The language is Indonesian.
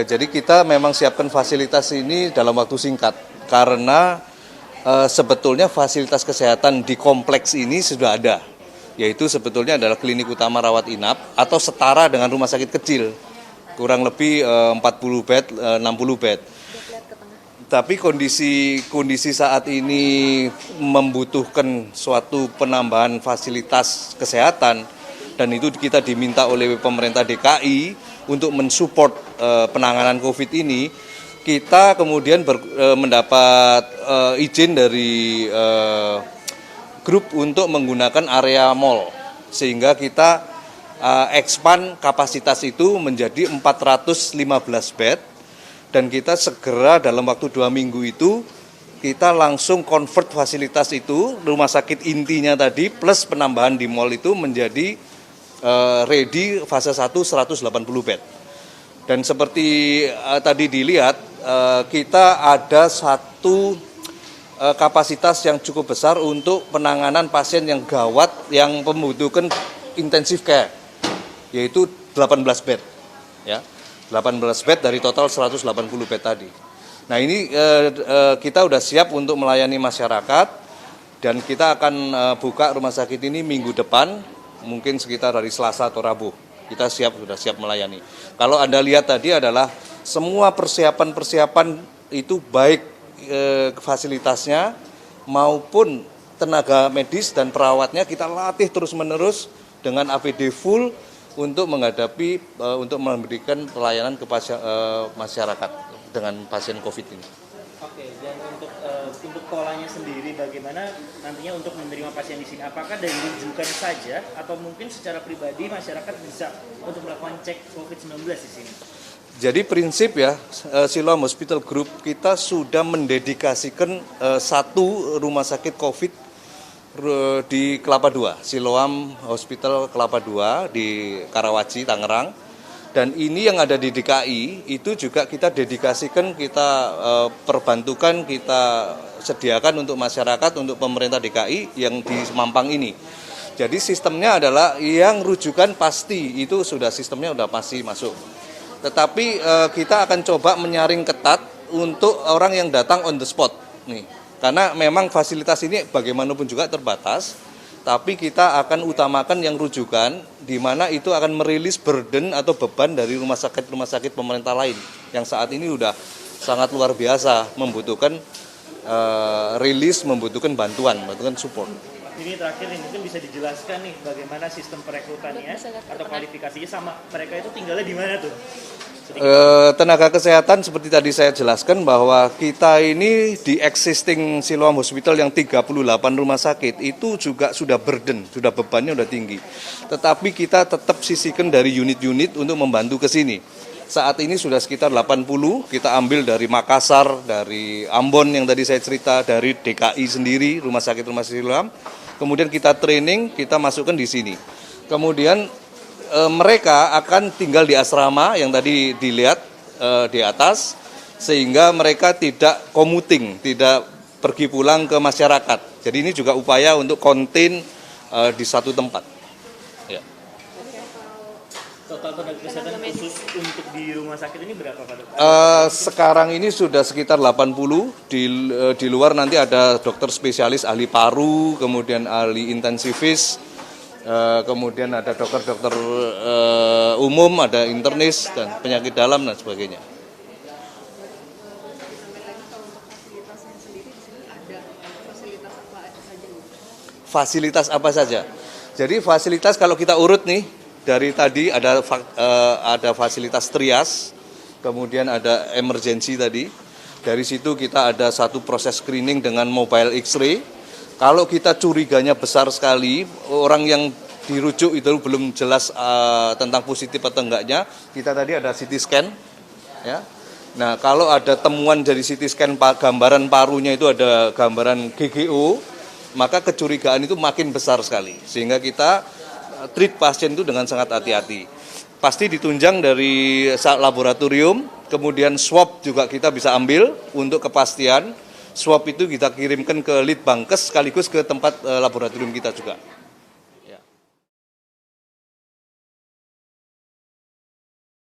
jadi kita memang siapkan fasilitas ini dalam waktu singkat karena sebetulnya fasilitas kesehatan di kompleks ini sudah ada, yaitu sebetulnya adalah klinik utama rawat inap atau setara dengan rumah sakit kecil, kurang lebih 40 bed, 60 bed. Tapi kondisi saat ini membutuhkan suatu penambahan fasilitas kesehatan, dan itu kita diminta oleh pemerintah DKI untuk mensupport penanganan COVID ini. Kita kemudian mendapat izin dari grup untuk menggunakan area mall, sehingga kita expand kapasitas itu menjadi 415 bed, dan kita segera dalam waktu 2 minggu itu kita langsung convert fasilitas itu, rumah sakit intinya tadi plus penambahan di mall itu menjadi ready fase 1 180 bed. Dan seperti tadi dilihat, kita ada satu kapasitas yang cukup besar untuk penanganan pasien yang gawat yang membutuhkan intensive care, yaitu 18 bed. Ya, 18 bed dari total 180 bed tadi. Nah, ini kita sudah siap untuk melayani masyarakat, dan kita akan buka rumah sakit ini minggu depan, mungkin sekitar hari Selasa atau Rabu. Kita sudah siap melayani. Kalau Anda lihat tadi adalah semua persiapan itu baik fasilitasnya maupun tenaga medis dan perawatnya kita latih terus-menerus dengan APD full untuk menghadapi, untuk memberikan pelayanan ke masyarakat dengan pasien COVID ini. Oke, dan untuk polanya sendiri bagaimana nantinya untuk menerima pasien di sini? Apakah dari rujukan saja atau mungkin secara pribadi masyarakat bisa untuk melakukan cek COVID-19 di sini? Jadi prinsip ya, Siloam Hospital Group kita sudah mendedikasikan satu rumah sakit COVID di Kelapa II, Siloam Hospital Kelapa II di Karawaci, Tangerang. Dan ini yang ada di DKI itu juga kita dedikasikan, kita perbantukan, kita sediakan untuk masyarakat, untuk pemerintah DKI yang di Mampang ini. Jadi sistemnya adalah yang rujukan pasti itu sistemnya sudah pasti masuk. Tetapi kita akan coba menyaring ketat untuk orang yang datang on the spot nih. Karena memang fasilitas ini bagaimanapun juga terbatas, tapi kita akan utamakan yang rujukan, di mana itu akan merilis burden atau beban dari rumah sakit pemerintah lain yang saat ini sudah sangat luar biasa membutuhkan rilis, membutuhkan bantuan support. Ini terakhir nih, mungkin bisa dijelaskan nih bagaimana sistem perekrutannya atau kualifikasinya, sama mereka itu tinggalnya di mana tuh? Tenaga kesehatan seperti tadi saya jelaskan bahwa kita ini di existing Siloam Hospital yang 38 rumah sakit itu juga sudah burden, sudah bebannya sudah tinggi. Tetapi kita tetap sisihkan dari unit-unit untuk membantu ke sini. Saat ini sudah sekitar 80, kita ambil dari Makassar, dari Ambon yang tadi saya cerita, dari DKI sendiri, rumah sakit Siloam. Kemudian kita training, kita masukkan di sini. Kemudian mereka akan tinggal di asrama yang tadi dilihat di atas, sehingga mereka tidak commuting, tidak pergi pulang ke masyarakat. Jadi ini juga upaya untuk contain di satu tempat. Ya. Total tenaga kesehatan khusus untuk di rumah sakit ini berapa Pak Dokter? Sekarang ini sudah sekitar 80, di luar nanti ada dokter spesialis ahli paru, kemudian ahli intensivis, kemudian ada dokter-dokter umum, ada internis dan penyakit dalam dan sebagainya. Fasilitas apa saja? Jadi fasilitas kalau kita urut nih, dari tadi ada fasilitas trias, kemudian ada emergency tadi. Dari situ kita ada satu proses screening dengan mobile X-ray. Kalau kita curiganya besar sekali, orang yang dirujuk itu belum jelas tentang positif atau enggaknya, kita tadi ada CT scan. Ya. Nah, kalau ada temuan dari CT scan gambaran parunya itu ada gambaran GGO, maka kecurigaan itu makin besar sekali. Sehingga kita treat pasien itu dengan sangat hati-hati. Pasti ditunjang dari laboratorium, kemudian swab juga kita bisa ambil untuk kepastian. Swab itu kita kirimkan ke Litbangkes sekaligus ke tempat laboratorium kita juga.